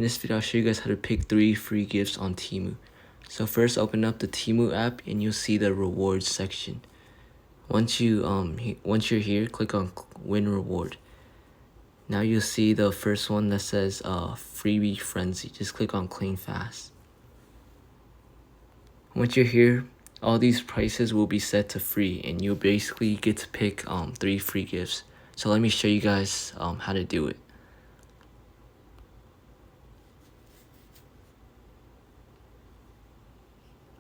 In this video, I'll show you guys how to pick 3 free gifts on Temu. So first, open up the Temu app and you'll see the rewards section. Once you're here, click on Win Reward. Now you'll see the first one that says Freebie Frenzy. Just click on Claim Fast. Once you're here, all these prices will be set to free, and you'll basically get to pick 3 free gifts. So let me show you guys how to do it.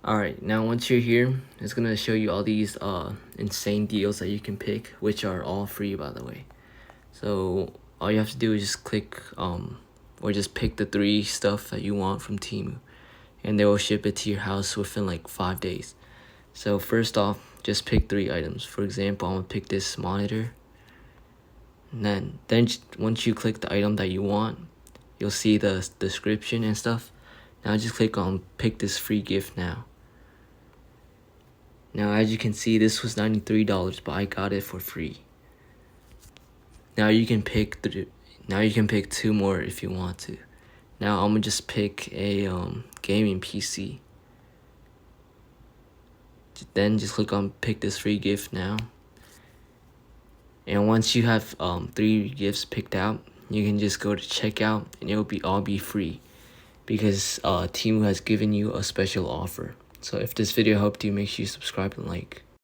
Alright, now once you're here, it's gonna show you all these insane deals that you can pick, which are all free, by the way. So all you have to do is just click or just pick the 3 stuff that you want from Temu, and they will ship it to your house within like 5 days. So first off, just pick 3 items. For example, I'm gonna pick this monitor. And then once you click the item that you want, you'll see the description and stuff. Now just click on pick this free gift now. Now as you can see, this was $93, but I got it for free. Now you can pick 2 more if you want to. Now I'm gonna just pick a gaming PC. Then just click on pick this free gift now. And once you have 3 gifts picked out, you can just go to checkout and it will all be free, because Temu has given you a special offer. So if this video helped you, make sure you subscribe and like.